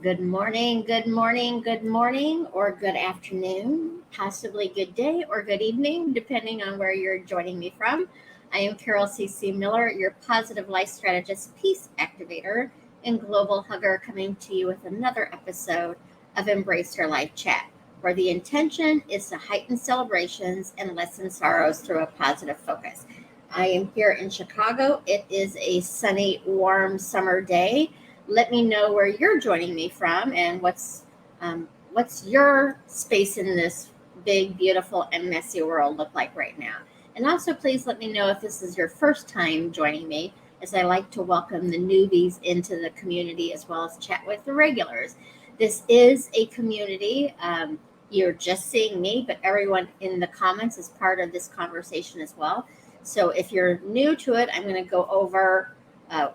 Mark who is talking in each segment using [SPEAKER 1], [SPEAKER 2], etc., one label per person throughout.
[SPEAKER 1] Good morning, good morning, good morning, or good afternoon, possibly good day or good evening, depending on where you're joining me from. I am Carol C.C. Miller, your positive life strategist, peace activator, and global hugger, coming to you with another episode of Embrace Your Life Chat, where the intention is to heighten celebrations and lessen sorrows through a positive focus. I am here in Chicago. It is a sunny, warm summer day. Let me know where you're joining me from and what's your space in this big, beautiful, and messy world look like right now. And also, please let me know if this is your first time joining me, as I like to welcome the newbies into the community as well as chat with the regulars. This is a community. You're just seeing me, but everyone in the comments is part of this conversation as well. So if you're new to it, I'm going to go over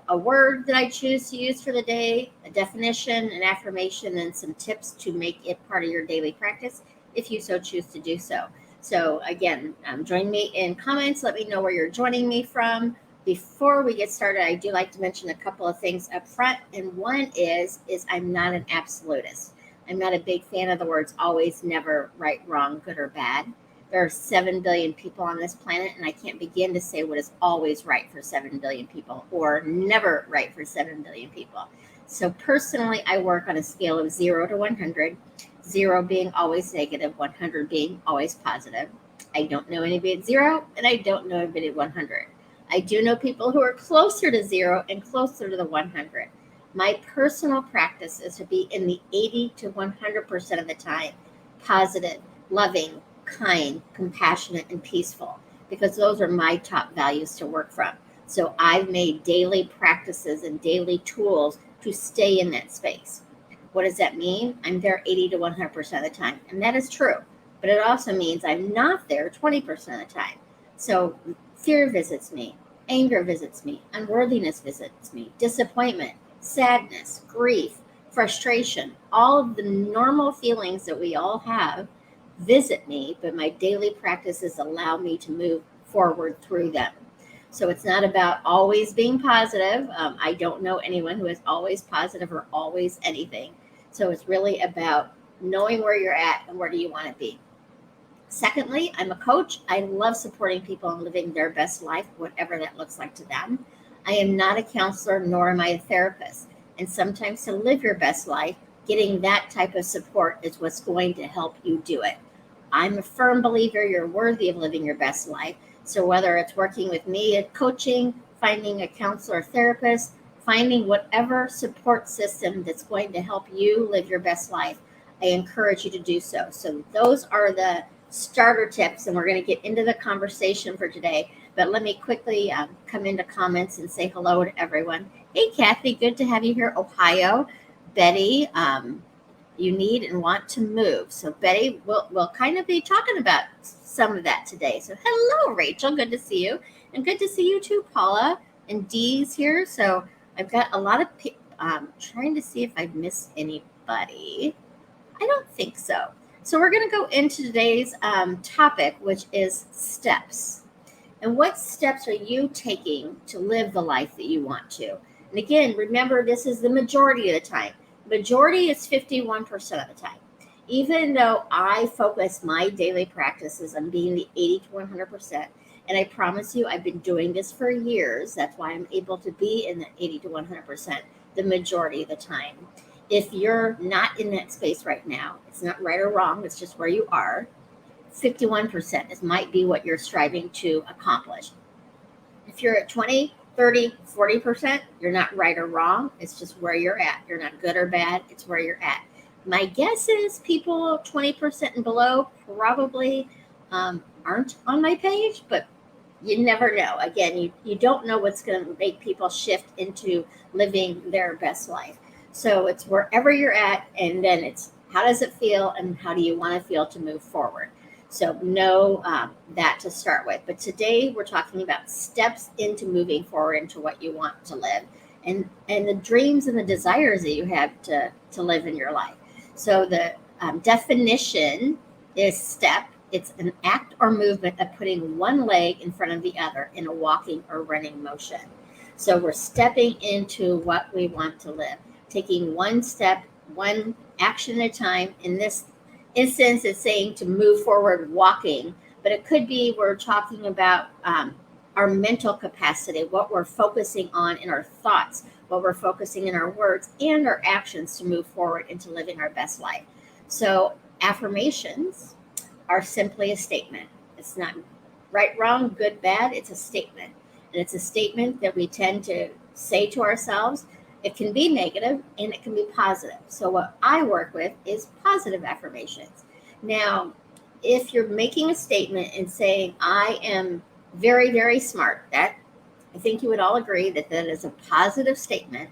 [SPEAKER 1] a word that I choose to use for the day, a definition, an affirmation, and some tips to make it part of your daily practice if you so choose to do so. So again, join me in comments. Let me know where you're joining me from. Before we get started, I do like to mention a couple of things up front. And one is I'm not an absolutist. I'm not a big fan of the words always, never, right, wrong, good, or bad. There are 7 billion people on this planet, and I can't begin to say what is always right for 7 billion people or never right for 7 billion people. So personally, I work on a scale of 0 to 100, 0 being always negative, 100 being always positive. I don't know anybody at 0, and I don't know anybody at 100. I do know people who are closer to 0 and closer to the 100. My personal practice is to be in the 80 to 100% of the time, positive, loving, kind, compassionate, and peaceful, because those are my top values to work from. So I've made daily practices and daily tools to stay in that space. What does that mean? I'm there 80 to 100% of the time. And that is true. But it also means I'm not there 20% of the time. So fear visits me, anger visits me, unworthiness visits me, disappointment, sadness, grief, frustration, all of the normal feelings that we all have visit me, but my daily practices allow me to move forward through them. So it's not about always being positive. I don't know anyone who is always positive or always anything. So it's really about knowing where you're at and where do you want to be. Secondly, I'm a coach. I love supporting people in living their best life, whatever that looks like to them. I am not a counselor, nor am I a therapist. And sometimes to live your best life, getting that type of support is what's going to help you do it. I'm a firm believer you're worthy of living your best life. So whether it's working with me at coaching, finding a counselor or therapist, finding whatever support system that's going to help you live your best life, I encourage you to do so. So those are the starter tips, and we're going to get into the conversation for today. But let me quickly come into comments and say hello to everyone. Hey, Kathy, good to have you here, Ohio. Betty, you need and want to move. So Betty, we'll kind of be talking about some of that today. So hello, Rachel. Good to see you. And good to see you too, Paula. And Dee's here. So I've got a lot of trying to see if I've missed anybody. I don't think so. So we're going to go into today's topic, which is steps. And what steps are you taking to live the life that you want to? And again, remember, this is the majority of the time. Majority is 51% of the time. Even though I focus my daily practices on being the 80 to 100%, and I promise you, I've been doing this for years. That's why I'm able to be in the 80 to 100% the majority of the time. If you're not in that space right now, it's not right or wrong, it's just where you are. 51% might be what you're striving to accomplish. If you're at 20, 30, 40%, you're not right or wrong. It's just where you're at. You're not good or bad. It's where you're at. My guess is people 20% and below probably aren't on my page, but you never know. Again, you don't know what's going to make people shift into living their best life. So it's wherever you're at, and then it's how does it feel and how do you want to feel to move forward. So know that to start with. But today we're talking about steps into moving forward into what you want to live and the dreams and the desires that you have to live in your life. So the definition is step. It's an act or movement of putting one leg in front of the other in a walking or running motion. So we're stepping into what we want to live, taking one step one action at a time. In this instance, it's saying to move forward walking, but it could be we're talking about our mental capacity, what we're focusing on in our thoughts, what we're focusing in our words and our actions to move forward into living our best life. So affirmations are simply a statement. It's not right, wrong, good, bad. It's a statement. And it's a statement that we tend to say to ourselves. It can be negative and it can be positive. So what I work with is positive affirmations. Now, if you're making a statement and saying, I am very, very smart, that I think you would all agree that that is a positive statement.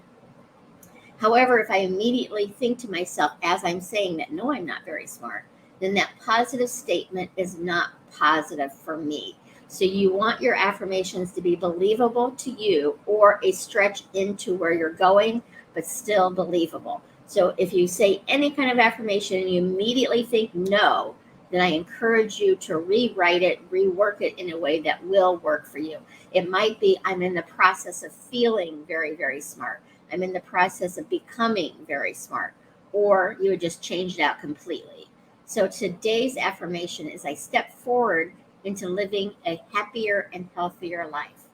[SPEAKER 1] However, if I immediately think to myself as I'm saying that, no, I'm not very smart, then that positive statement is not positive for me. So you want your affirmations to be believable to you or a stretch into where you're going, but still believable. So if you say any kind of affirmation and you immediately think no, then I encourage you to rewrite it, rework it in a way that will work for you. It might be, I'm in the process of feeling very, very smart. I'm in the process of becoming very smart. Or you would just change it out completely. So today's affirmation is I step forward into living a happier and healthier life.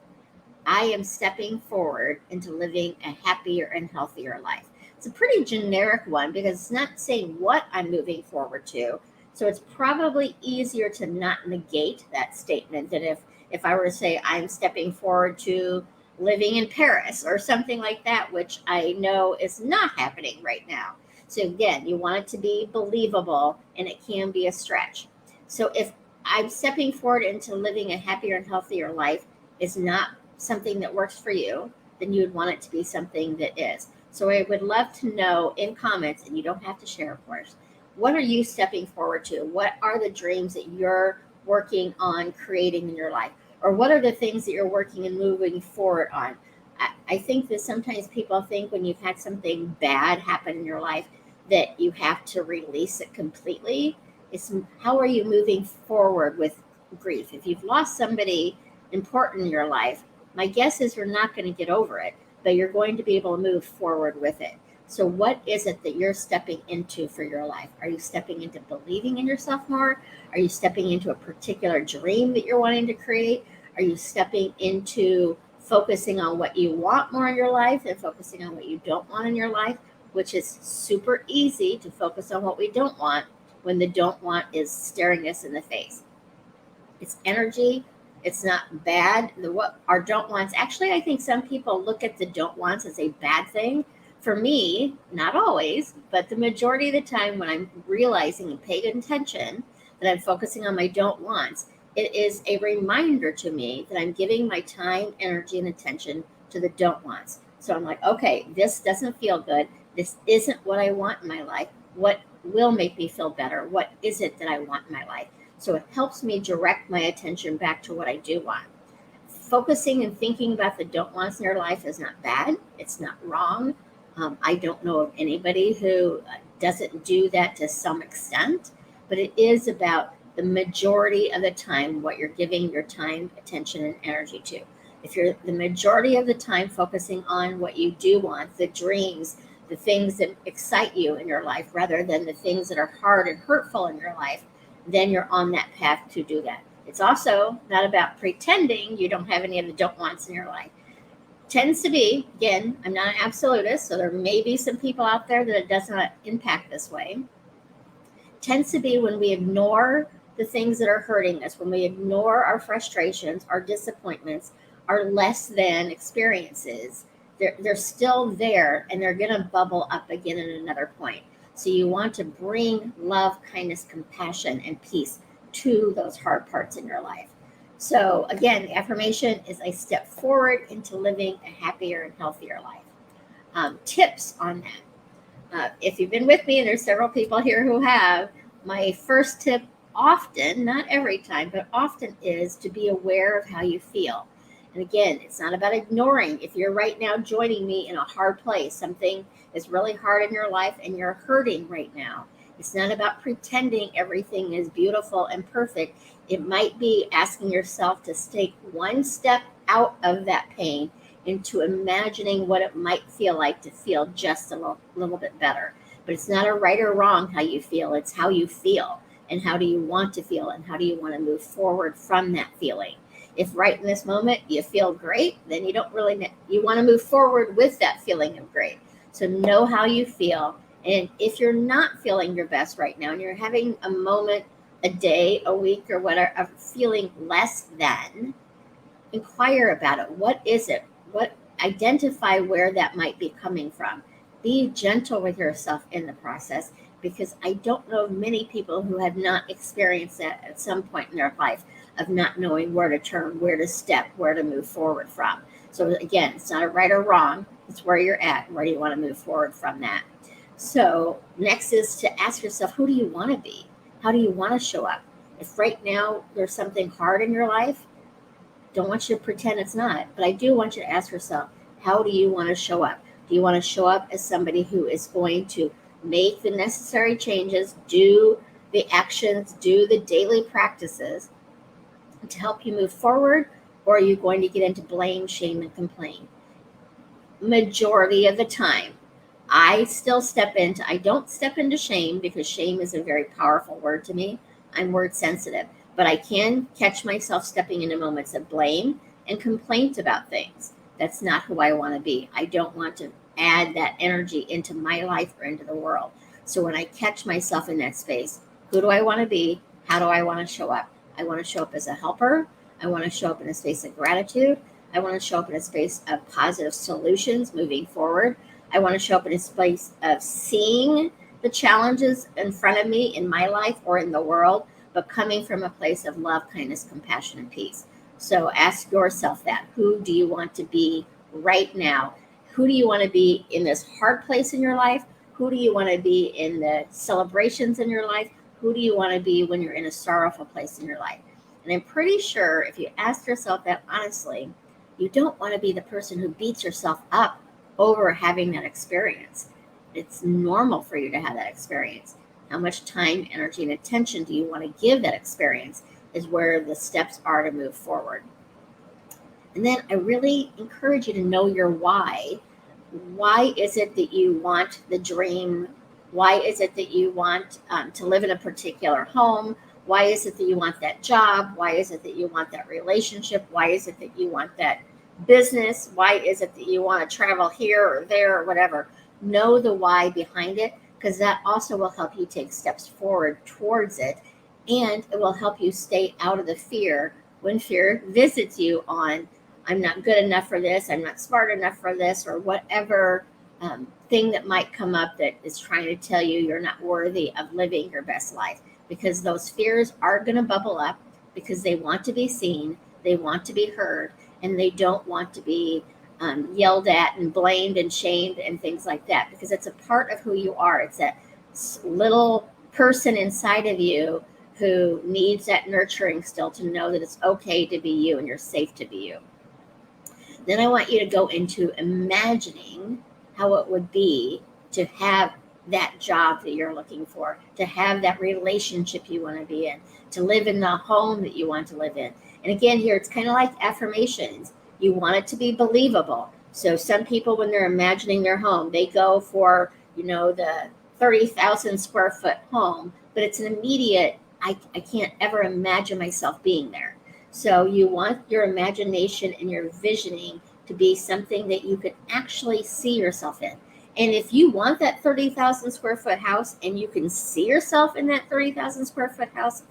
[SPEAKER 1] I am stepping forward into living a happier and healthier life. It's a pretty generic one because it's not saying what I'm moving forward to. So it's probably easier to not negate that statement than if I were to say I'm stepping forward to living in Paris or something like that, which I know is not happening right now. So again, you want it to be believable and it can be a stretch. So if I'm stepping forward into living a happier and healthier life is not something that works for you, then you would want it to be something that is. So I would love to know in comments, and you don't have to share, of course, what are you stepping forward to? What are the dreams that you're working on creating in your life? Or what are the things that you're working and moving forward on? I think that sometimes people think when you've had something bad happen in your life that you have to release it completely. It's how are you moving forward with grief? If you've lost somebody important in your life, my guess is you're not going to get over it, but you're going to be able to move forward with it. So what is it that you're stepping into for your life? Are you stepping into believing in yourself more? Are you stepping into a particular dream that you're wanting to create? Are you stepping into focusing on what you want more in your life and focusing on what you don't want in your life, which is super easy to focus on what we don't want when the don't want is staring us in the face. It's energy. It's not bad. What our don't wants, actually, I think some people look at the don't wants as a bad thing. For me, not always, but the majority of the time when I'm realizing and paying attention that I'm focusing on my don't wants, it is a reminder to me that I'm giving my time, energy, and attention to the don't wants. So I'm like, okay, this doesn't feel good. This isn't what I want in my life. What will make me feel better? What is it that I want in my life? So it helps me direct my attention back to what I do want. Focusing and thinking about the don't wants in your life is not bad. It's not wrong. I don't know of anybody who doesn't do that to some extent, but it is about the majority of the time what you're giving your time, attention, and energy to. If you're the majority of the time focusing on what you do want, the dreams, the things that excite you in your life, rather than the things that are hard and hurtful in your life, then you're on that path to do that. It's also not about pretending you don't have any of the don't wants in your life. Tends to be, again, I'm not an absolutist, so there may be some people out there that it does not impact this way. Tends to be when we ignore the things that are hurting us, when we ignore our frustrations, our disappointments, our less than experiences. They're still there and they're going to bubble up again at another point. So you want to bring love, kindness, compassion, and peace to those hard parts in your life. So again, the affirmation is I step forward into living a happier and healthier life. Tips on that. If you've been with me, and there's several people here who have, my first tip often, not every time, but often is to be aware of how you feel. And again, it's not about ignoring. If you're right now joining me in a hard place, something is really hard in your life and you're hurting right now, it's not about pretending everything is beautiful and perfect. It might be asking yourself to take one step out of that pain into imagining what it might feel like to feel just a little bit better. But it's not a right or wrong how you feel. It's how you feel, and how do you want to feel, and how do you want to move forward from that feeling. If right in this moment you feel great, then you don't really, you want to move forward with that feeling of great. So know how you feel. And if you're not feeling your best right now and you're having a moment, a day, a week, or whatever, of feeling less than, inquire about it. What is it? What Identify where that might be coming from. Be gentle with yourself in the process, because I don't know many people who have not experienced that at some point in their life, of not knowing where to turn, where to step, where to move forward from. So again, it's not a right or wrong. It's where you're at. Where do you want to move forward from that? So next is to ask yourself, who do you want to be? How do you want to show up? If right now there's something hard in your life, don't want you to pretend it's not, but I do want you to ask yourself, how do you want to show up? Do you want to show up as somebody who is going to make the necessary changes, do the actions, do the daily practices to help you move forward? Or are you going to get into blame, shame, and complain? Majority of the time, I don't step into shame, because shame is a very powerful word to me. I'm word sensitive, but I can catch myself stepping into moments of blame and complaint about things. That's not who I want to be. I don't want to add that energy into my life or into the world. So when I catch myself in that space, who do I want to be? How do I want to show up? I want to show up as a helper. I want to show up in a space of gratitude. I want to show up in a space of positive solutions moving forward. I want to show up in a space of seeing the challenges in front of me in my life or in the world, but coming from a place of love, kindness, compassion, and peace. So ask yourself that. Who do you want to be right now? Who do you want to be in this hard place in your life? Who do you want to be in the celebrations in your life? Who do you want to be when you're in a sorrowful place in your life? And I'm pretty sure if you ask yourself that honestly, you don't want to be the person who beats yourself up over having that experience. It's normal for you to have that experience. How much time, energy, and attention do you want to give that experience is where the steps are to move forward. And then I really encourage you to know your why. Why is it that you want the dream? Why is it that you want to live in a particular home? Why is it that you want that job? Why is it that you want that relationship? Why is it that you want that business? Why is it that you want to travel here or there or whatever? Know the why behind it, because that also will help you take steps forward towards it. And it will help you stay out of the fear when fear visits you on, I'm not good enough for this, I'm not smart enough for this, or whatever thing that might come up that is trying to tell you you're not worthy of living your best life. Because those fears are going to bubble up, because they want to be seen, they want to be heard, and they don't want to be yelled at and blamed and shamed and things like that, because it's a part of who you are. It's that little person inside of you who needs that nurturing still, to know that it's okay to be you and you're safe to be you. Then I want you to go into imagining how it would be to have that job that you're looking for, to have that relationship you want to be in, to live in the home that you want to live in. And again, here it's kind of like affirmations. You want it to be believable. So some people, when they're imagining their home, they go for, the 30,000 square foot home, but it's an immediate, I can't ever imagine myself being there. So you want your imagination and your visioning to be something that you could actually see yourself in. And if you want that 30,000 square foot house and you can see yourself in that 30,000 square foot house,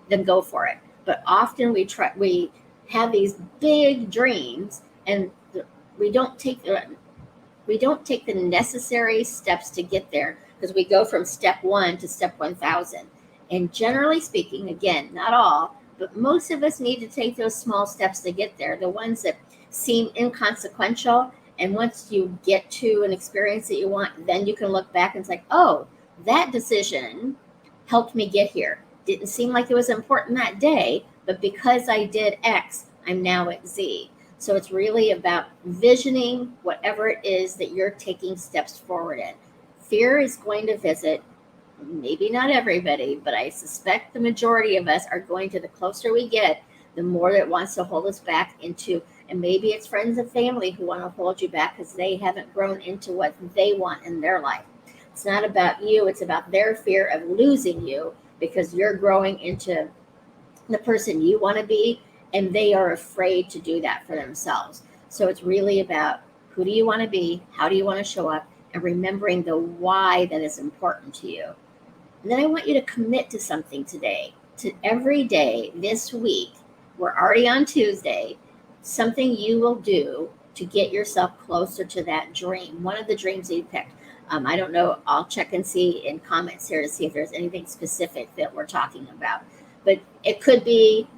[SPEAKER 1] then go for it. But often we have these big dreams, and we don't take the necessary steps to get there, because we go from step 1 to step 1,000. And generally speaking, again, not all, but most of us need to take those small steps to get there, the ones that seem inconsequential. And once you get to an experience that you want, then you can look back and say, oh, that decision helped me get here. Didn't seem like it was important that day, but because I did X, I'm now at Z. So it's really about visioning whatever it is that you're taking steps forward in. Fear is going to visit, maybe not everybody, but I suspect the majority of us are going to, the closer we get, the more that it wants to hold us back into, and maybe it's friends and family who want to hold you back because they haven't grown into what they want in their life. It's not about you. It's about their fear of losing you because you're growing into the person you want to be, and they are afraid to do that for themselves. So it's really about who do you want to be, how do you want to show up, and remembering the why that is important to you. And then I want you to commit to something today, to every day this week. We're already on Tuesday. Something you will do to get yourself closer to that dream, one of the dreams that you picked. I don't know. I'll check and see in comments here to see if there's anything specific that we're talking about. But it could be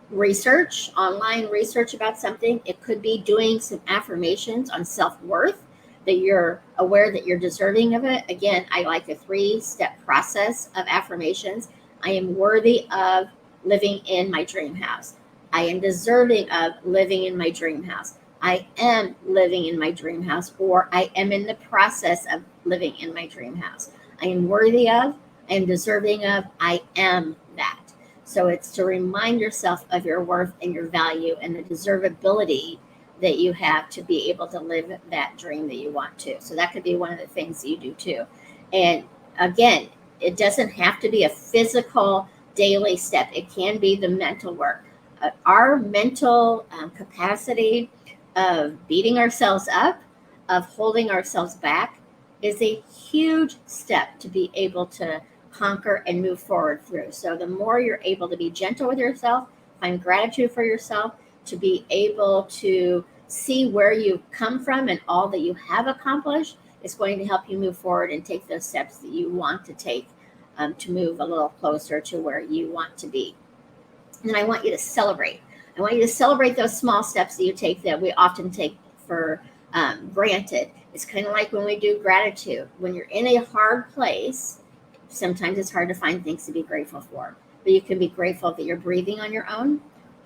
[SPEAKER 1] research, online research about something. It could be doing some affirmations on self-worth, that you're aware that you're deserving of it. Again, I like a 3-step process of affirmations. I am worthy of living in my dream house. I am deserving of living in my dream house. I am living in my dream house, or I am in the process of living in my dream house. I am worthy of, I am deserving of, I am that. So it's to remind yourself of your worth and your value and the deservability that you have to be able to live that dream that you want to. So that could be one of the things that you do too. And again, it doesn't have to be a physical daily step. It can be the mental work. Our mental capacity of beating ourselves up, of holding ourselves back, is a huge step to be able to conquer and move forward through. So the more you're able to be gentle with yourself, find gratitude for yourself, to be able to see where you've come from and all that you have accomplished, is going to help you move forward and take those steps that you want to take to move a little closer to where you want to be. And I want you to celebrate. I want you to celebrate those small steps that you take that we often take for granted. It's kind of like when we do gratitude. When you're in a hard place, sometimes it's hard to find things to be grateful for. But you can be grateful that you're breathing on your own.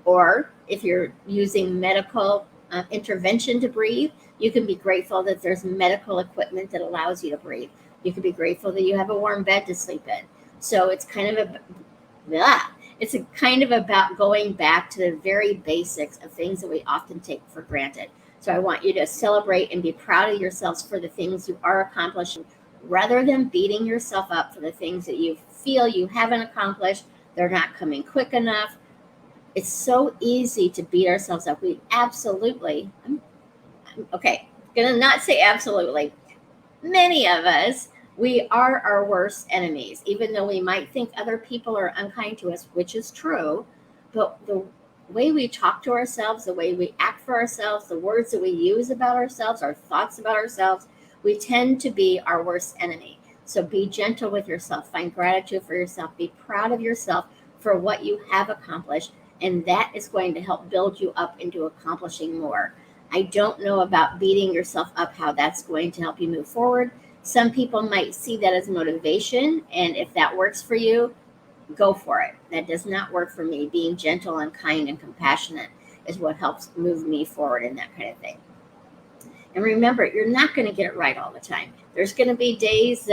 [SPEAKER 1] Or if you're using medical intervention to breathe, you can be grateful that there's medical equipment that allows you to breathe. You can be grateful that you have a warm bed to sleep in. So it's kind of about going back to the very basics of things that we often take for granted. So I want you to celebrate and be proud of yourselves for the things you are accomplishing, rather than beating yourself up for the things that you feel you haven't accomplished. They're not coming quick enough. It's so easy to beat ourselves up. We absolutely, I'm gonna not say absolutely. Many of us, we are our worst enemies, even though we might think other people are unkind to us, which is true. But the way we talk to ourselves, the way we act for ourselves, the words that we use about ourselves, our thoughts about ourselves, we tend to be our worst enemy. So be gentle with yourself. Find gratitude for yourself. Be proud of yourself for what you have accomplished. And that is going to help build you up into accomplishing more. I don't know about beating yourself up, how that's going to help you move forward. Some people might see that as motivation. And if that works for you, go for it. That does not work for me. Being gentle and kind and compassionate is what helps move me forward in that kind of thing. And remember, you're not going to get it right all the time. There's going to be days,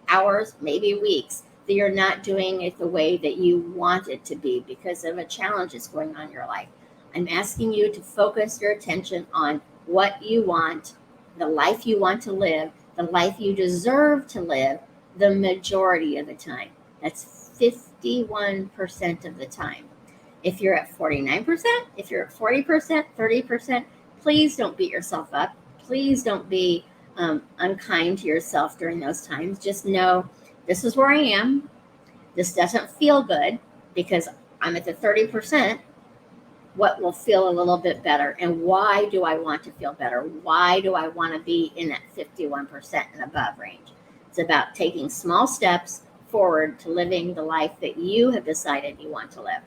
[SPEAKER 1] hours, maybe weeks that you're not doing it the way that you want it to be because of a challenge that's going on in your life. I'm asking you to focus your attention on what you want, the life you want to live, the life you deserve to live the majority of the time. That's 51% of the time. If you're at 49%, if you're at 40%, 30%, please don't beat yourself up. Please don't be unkind to yourself during those times. Just know this is where I am. This doesn't feel good because I'm at the 30%. What will feel a little bit better? And why do I want to feel better? Why do I want to be in that 51% and above range? It's about taking small steps forward to living the life that you have decided you want to live.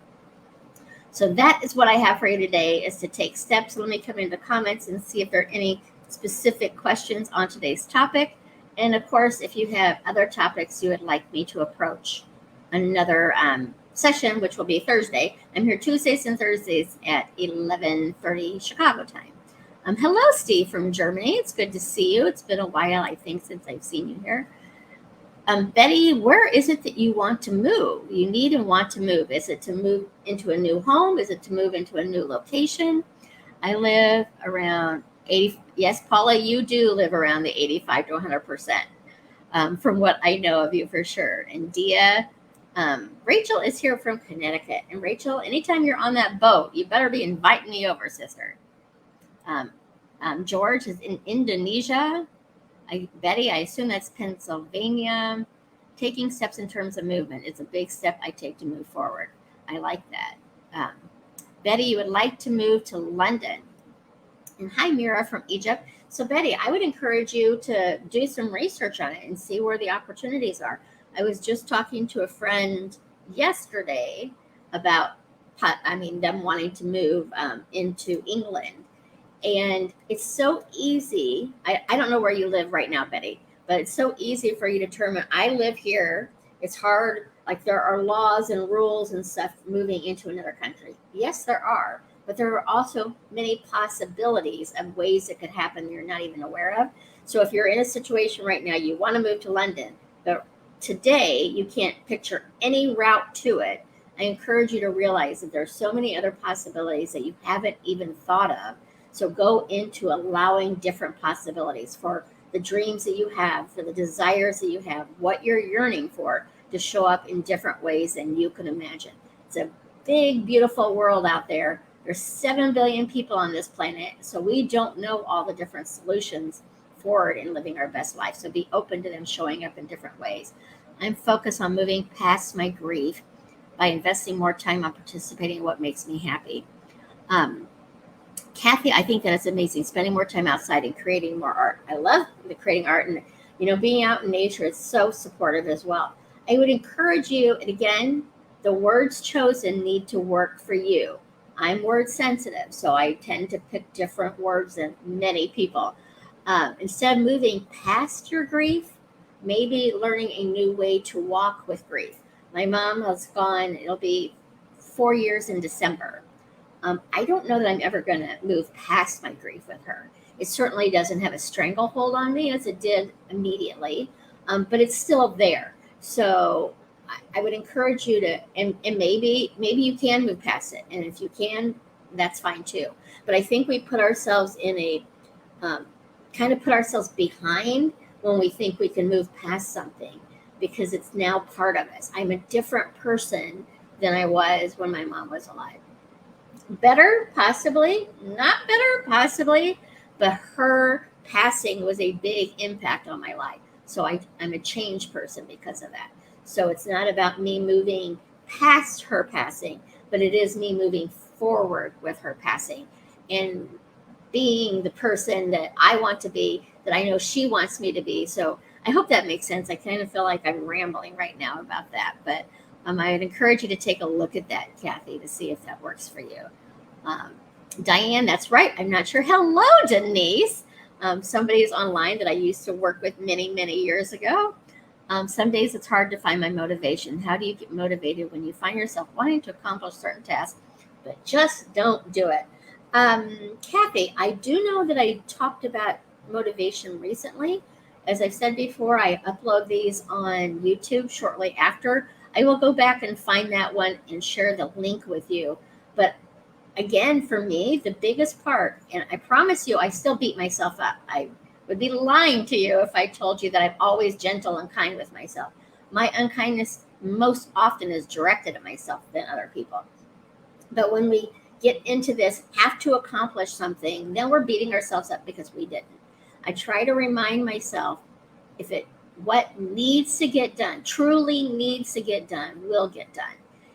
[SPEAKER 1] So that is what I have for you today, is to take steps. Let me come into the comments and see if there are any specific questions on today's topic. And of course, if you have other topics you would like me to approach another session, which will be Thursday. I'm here Tuesdays and Thursdays at 11:30 Chicago time. Hello, Steve from Germany. It's good to see you. It's been a while, I think, since I've seen you here. Betty, where is it that you want to move? You need and want to move. Is it to move into a new home? Is it to move into a new location? I live around 80, yes, Paula, you do live around the 85 to 100%, from what I know of you for sure. And Dia, Rachel is here from Connecticut. And Rachel, anytime you're on that boat, you better be inviting me over, sister. Um, George is in Indonesia. Betty, I assume that's Pennsylvania. Taking steps in terms of movement is a big step I take to move forward. I like that. Um, Betty, you would like to move to London. And hi, Mira from Egypt. So, Betty, I would encourage you to do some research on it and see where the opportunities are. I was just talking to a friend yesterday about, them wanting to move into England. And it's so easy. I don't know where you live right now, Betty, but it's so easy for you to determine. I live here. It's hard. Like there are laws and rules and stuff moving into another country. Yes, there are. But there are also many possibilities of ways it could happen you're not even aware of. So if you're in a situation right now, you want to move to London, but today you can't picture any route to it, I encourage you to realize that there's so many other possibilities that you haven't even thought of. So go into allowing different possibilities for the dreams that you have, for the desires that you have, what you're yearning for to show up in different ways than you can imagine. It's a big, beautiful world out there. There's 7 billion people on this planet, so we don't know all the different solutions forward in living our best life. So be open to them showing up in different ways. I'm focused on moving past my grief by investing more time on participating in what makes me happy. Kathy, I think that it's amazing. Spending more time outside and creating more art. I love the creating art, and being out in nature is so supportive as well. I would encourage you, and again, the words chosen need to work for you. I'm word sensitive, so I tend to pick different words than many people. Instead of moving past your grief, maybe learning a new way to walk with grief. My mom has gone, it'll be 4 years in December. I don't know that I'm ever going to move past my grief with her. It certainly doesn't have a stranglehold on me as it did immediately, but it's still there. So I would encourage you to, and maybe you can move past it. And if you can, that's fine too. But I think we put ourselves in a, kind of put ourselves behind when we think we can move past something because it's now part of us. I'm a different person than I was when my mom was alive. Better, possibly, not better, possibly, but her passing was a big impact on my life. So I'm a changed person because of that. So it's not about me moving past her passing, but it is me moving forward with her passing and being the person that I want to be, that I know she wants me to be. So I hope that makes sense. I kind of feel like I'm rambling right now about that, but I would encourage you to take a look at that, Kathy, to see if that works for you. Diane, that's right. I'm not sure. Hello, Denise. Somebody's online that I used to work with many, many years ago. Some days it's hard to find my motivation. How do you get motivated when you find yourself wanting to accomplish certain tasks, but just don't do it? Kathy, I do know that I talked about motivation recently. As I've said before, I upload these on YouTube shortly after. I will go back and find that one and share the link with you. But again, for me, the biggest part, and I promise you, I still beat myself up. I would be lying to you if I told you that I'm always gentle and kind with myself. My unkindness most often is directed at myself than other people. But when we get into this, have to accomplish something, then we're beating ourselves up because we didn't. I try to remind myself what needs to get done, truly needs to get done, will get done.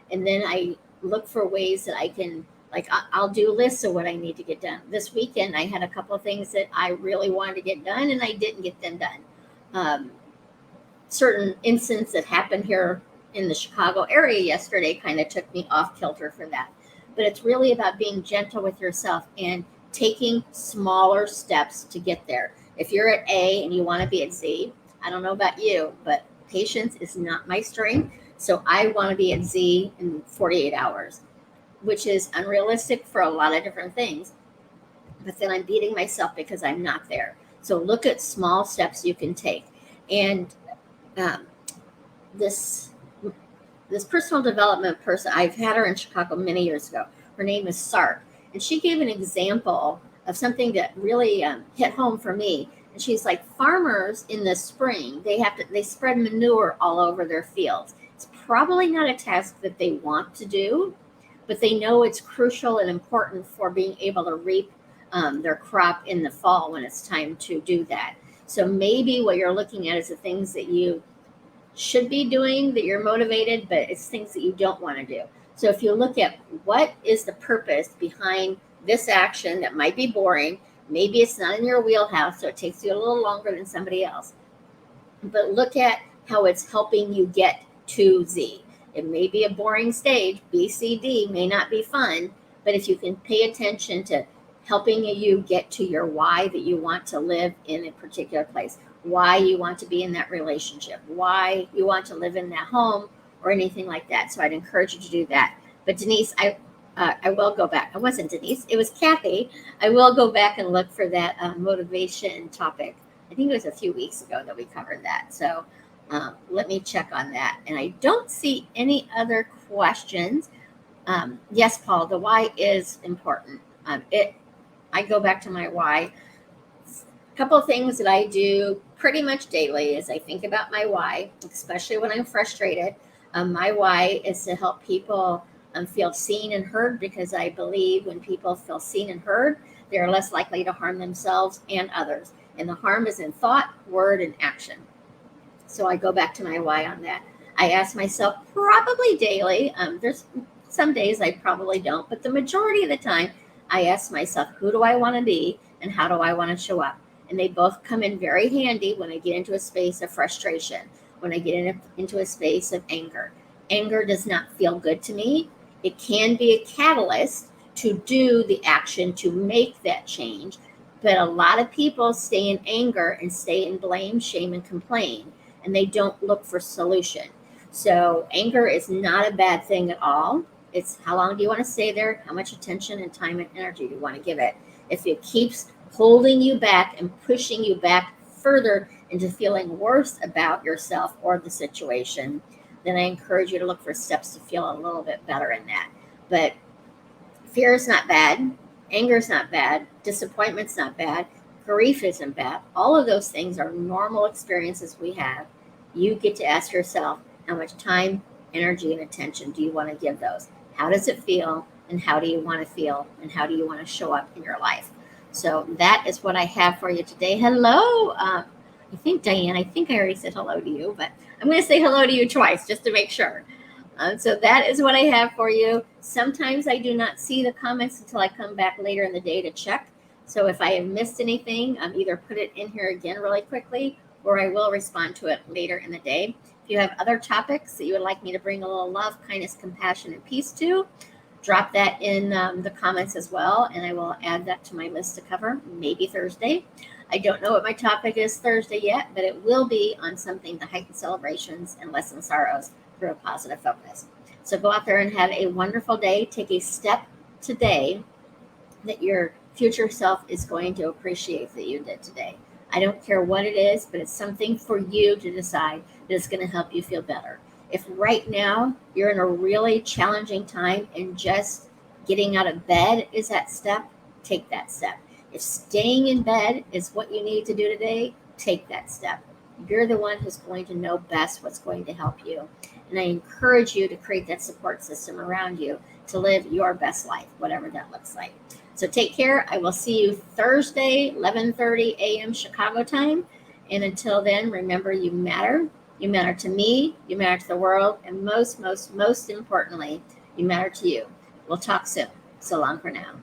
[SPEAKER 1] And then I look for ways that I can, like I'll do lists of what I need to get done. This weekend, I had a couple of things that I really wanted to get done and I didn't get them done. Certain incidents that happened here in the Chicago area yesterday kind of took me off kilter for that. But it's really about being gentle with yourself and taking smaller steps to get there. If you're at A and you want to be at Z, I don't know about you, but patience is not my strength. So I want to be at Z in 48 hours, which is unrealistic for a lot of different things. But then I'm beating myself because I'm not there. So look at small steps you can take. And this personal development person, I've had her in Chicago many years ago. Her name is Sark. And she gave an example of something that really hit home for me. And she's like, farmers in the spring, they spread manure all over their fields. It's probably not a task that they want to do, but they know it's crucial and important for being able to reap their crop in the fall when it's time to do that. So maybe what you're looking at is the things that you should be doing, that you're motivated, but it's things that you don't want to do. So if you look at what is the purpose behind this action that might be boring, maybe it's not in your wheelhouse, so it takes you a little longer than somebody else, but look at how it's helping you get to Z. It may be a boring stage. B, C, D may not be fun, but if you can pay attention to helping you get to your why, that you want to live in a particular place, why you want to be in that relationship, why you want to live in that home, or anything like that. So I'd encourage you to do that. But Denise, I will go back. It wasn't Denise. It was Kathy. I will go back and look for that motivation topic. I think it was a few weeks ago that we covered that. So let me check on that. And I don't see any other questions. Yes, Paul, the why is important. I go back to my why. A couple of things that I do pretty much daily is I think about my why, especially when I'm frustrated. My why is to help people feel seen and heard, because I believe when people feel seen and heard, they're less likely to harm themselves and others. And the harm is in thought, word, and action. So I go back to my why on that. I ask myself probably daily, there's some days I probably don't, but the majority of the time I ask myself, who do I want to be and how do I want to show up? And they both come in very handy when I get into a space of frustration, when I get into a space of anger. Anger does not feel good to me. It can be a catalyst to do the action to make that change. But a lot of people stay in anger and stay in blame, shame, and complain, and they don't look for solution. So anger is not a bad thing at all. It's how long do you want to stay there? How much attention and time and energy do you want to give it? If it keeps holding you back and pushing you back further into feeling worse about yourself or the situation, then I encourage you to look for steps to feel a little bit better in that. But fear is not bad. Anger is not bad. Disappointment's not bad. Grief isn't bad. All of those things are normal experiences we have. You get to ask yourself, how much time, energy, and attention do you want to give those? How does it feel? And how do you want to feel? And how do you want to show up in your life? So that is what I have for you today. Hello. I think, Diane, I already said hello to you, but I'm going to say hello to you twice just to make sure. So that is what I have for you. Sometimes I do not see the comments until I come back later in the day to check. So if I have missed anything, either put it in here again really quickly, or I will respond to it later in the day. If you have other topics that you would like me to bring a little love, kindness, compassion, and peace to, drop that in the comments as well, and I will add that to my list to cover, maybe Thursday. I don't know what my topic is Thursday yet, but it will be on something to heighten celebrations and lessen sorrows through a positive focus. So go out there and have a wonderful day. Take a step today that your future self is going to appreciate that you did today. I don't care what it is, but it's something for you to decide that is going to help you feel better. If right now you're in a really challenging time and just getting out of bed is that step, take that step. If staying in bed is what you need to do today, take that step. You're the one who's going to know best what's going to help you. And I encourage you to create that support system around you to live your best life, whatever that looks like. So take care. I will see you Thursday, 11:30 a.m. Chicago time. And until then, remember, you matter. You matter to me. You matter to the world. And most importantly, you matter to you. We'll talk soon. So long for now.